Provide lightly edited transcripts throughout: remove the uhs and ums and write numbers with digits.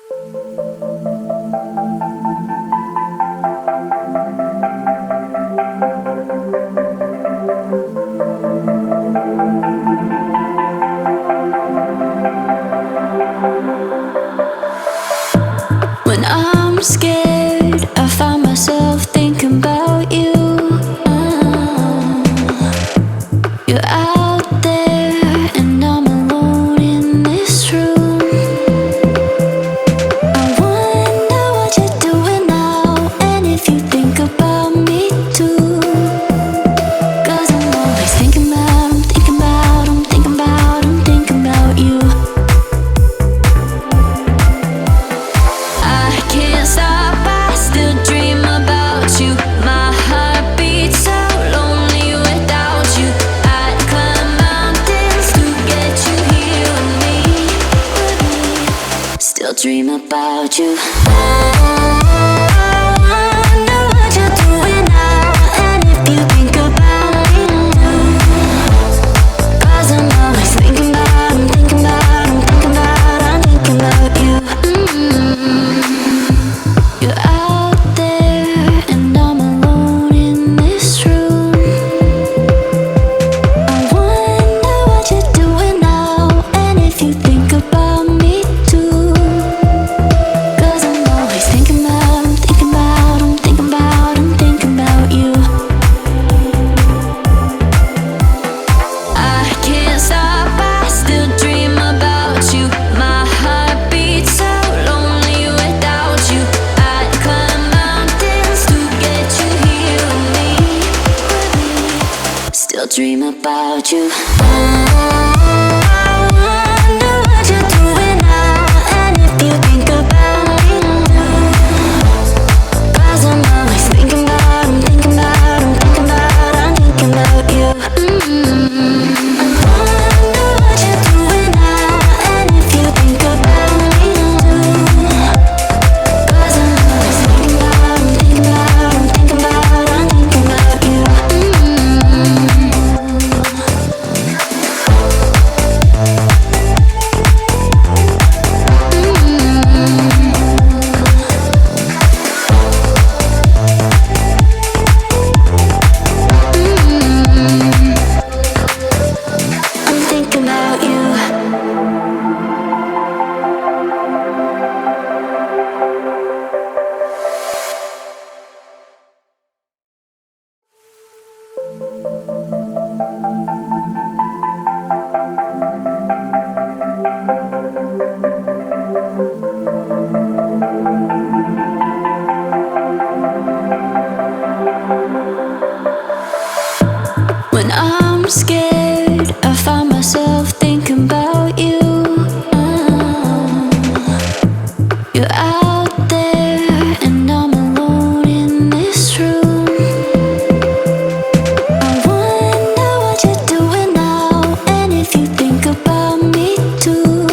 When I'm scared, I find myself thinking about you. You're out there and I'm alone in this room. I wonder what you're doing now, and if you think about me too. 'Cause I'm always thinking about, I'm thinking about, I'm thinking about, I'm thinking about you. I can't stop, I still dream about you. My heart beats so lonely without you. I'd climb mountains to get you here with me. Still dream about you. I wonder what you're doing now, and if you think about me too. 'Cause I'm always thinking about, I'm thinking about, I'm thinking about, I'm thinking about you. You're out there and I'm alone in this room. I wonder what you're doing now, and if you think about me too. 'Cause I'm always thinking about, I'm thinking about, I'm thinking about, I'm thinking about you. I can't stop, I still dream about you. My heart beats so lonely without you. I'd climb mountains to get you here with me. Still dream about you. I wonder what you're doing now, and if you think about me too. 'Cause I'm always thinking about, I'm thinking about, I'm thinking about, I'm thinking about you. I wonder what you're doing now, and if you think about me too. 'Cause I'm always thinking about, I'm thinking about, I'm thinking about, I'm thinking about you. I'm thinking about you. When I'm scared, I find myself thinking about you. You're out there and I'm alone in this room. I wonder what you're doing now, and if you think about me too.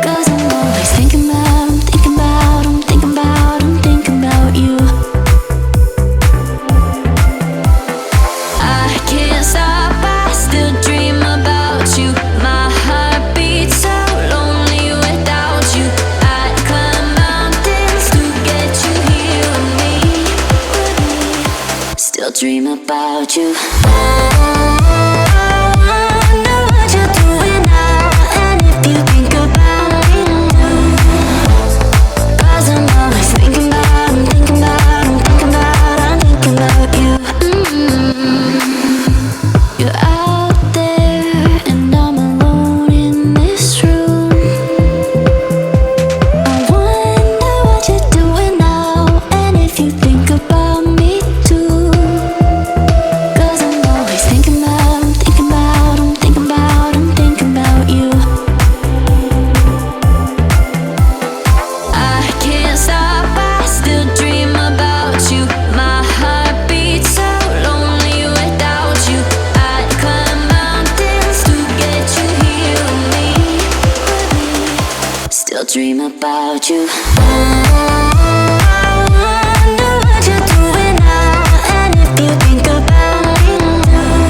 'Cause I'm always thinking about, I'm thinking about, I'm thinking about, I'm thinking about you. I can't stop, I still dream about you. My heart beats so lonely without you. I'd climb mountains to get you here with me. Still dream about you. I wonder what you're doing now, and if you think about me too. 'Cause I'm always thinking about, I'm thinking about, I'm thinking about, I'm thinking about you. You're out there and I'm alone in this room. I wonder what you're doing now, and if you think about me too. 'Cause I'm always thinking about, I'm thinking about, I'm thinking about, I'm thinking about you. I can't stop, I still dream about you. My heart beats so lonely without you. I'd climb mountains to get you here with me. Still dream about you. I wonder what you're doing now, and if you think about me too.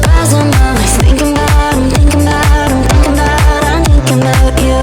'Cause I'm always thinking about, I'm thinking about, I'm thinking about, I'm thinking about you.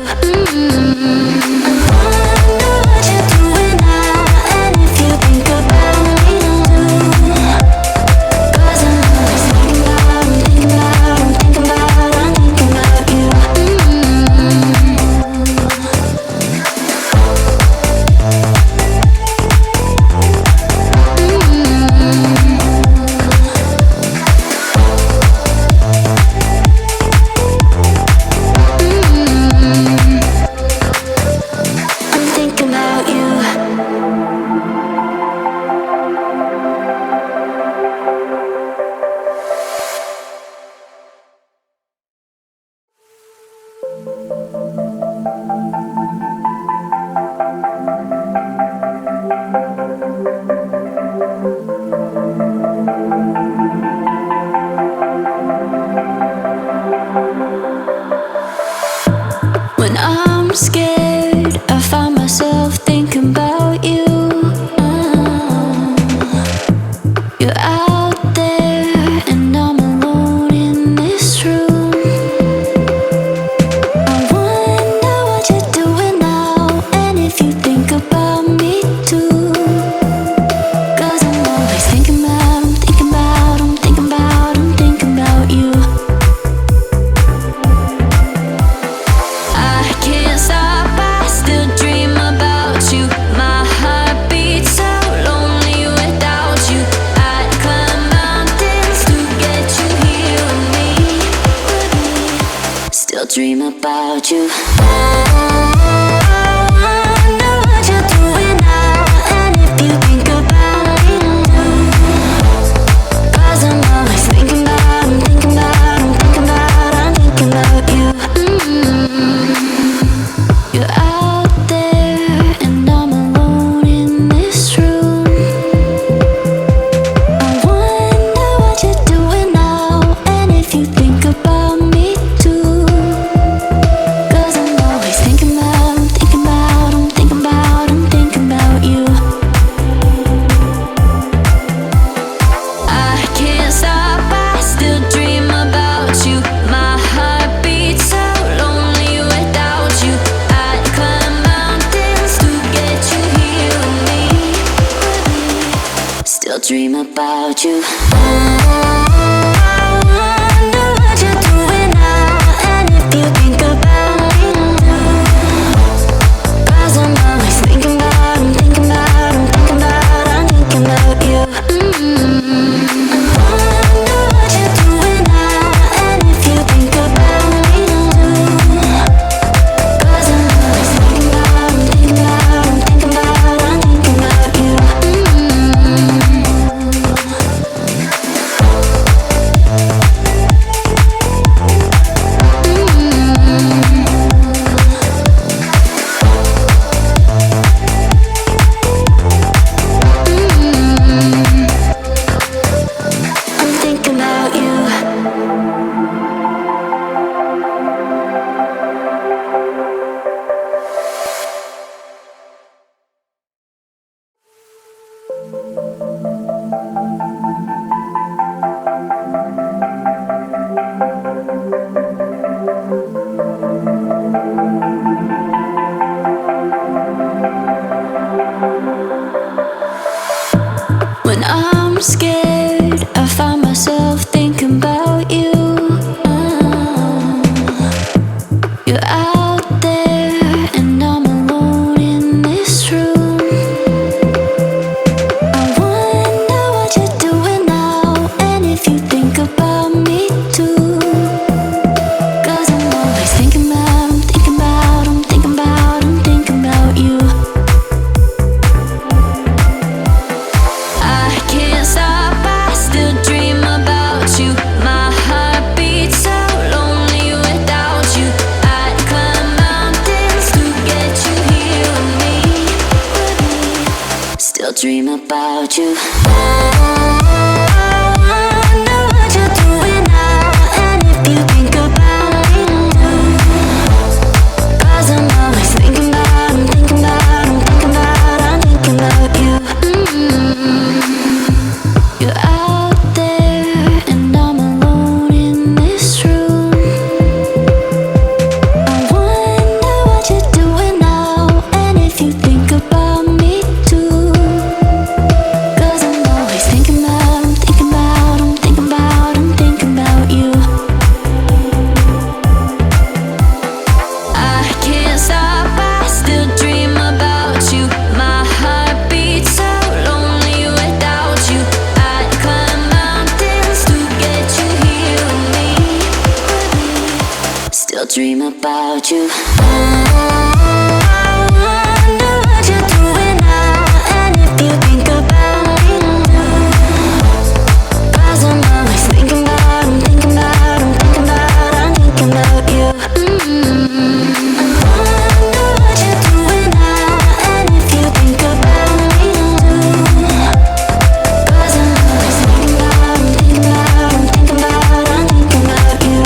about you. Wonder what you're doing now, and if you think about me too. 'Cause I'm always thinking about, I'm thinking about, I'm thinking about, I'm thinking about you. You're out there and I'm alone in this room. I wonder what you're doing now, and if you think about me too. 'Cause I'm always thinking about, I'm thinking about, I'm thinking about, I'm thinking about you. I can't stop, I still dream about you. My heart beats so lonely without you. I'd climb mountains to get you here with me. Still dream about you. Wonder what you're doing now, and if you think about me too. 'Cause I'm always thinking about, I'm thinking about, I'm thinking about, I'm thinking about you. Wonder what you're doing now, and if you think about me too. 'Cause I'm always thinking about, I'm thinking about, I'm thinking about, I'm thinking about you. I'm thinking about you. When I'm scared, I find myself thinking about you. You're out there and I'm alone in this room. I wonder what you're doing now, and if you think about me too. 'Cause I'm always thinking about, I'm thinking about, I'm thinking about, I'm thinking about you. I can't stop, I still dream about you. My heart beats so lonely without you. I'd climb mountains to get you here with me. Still dream about you. Wonder what you're doing now, and if you think about me too. 'Cause I'm always thinking about, I'm thinking about, I'm thinking about, I'm thinking about you. You're out there and I'm alone in this room. I wonder what you're doing now, and if you think about me too. 'Cause I'm always thinking about, I'm thinking about, I'm thinking about, I'm thinking about you. I can't stop, I still dream about you. My heart beats so lonely without you. I'd climb mountains to get you here with me. Still dream about you. Wonder what you're doing now, and if you think about me too. 'Cause I'm always thinking about, I'm thinking about, I'm thinking about, I'm thinking about you. Wonder what you're doing now, and if you think about me too. 'Cause I'm always thinking about, I'm thinking about, I'm thinking about, I'm thinking about you.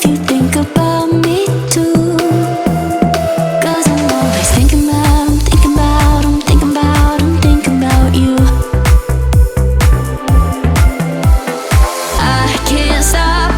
if you think about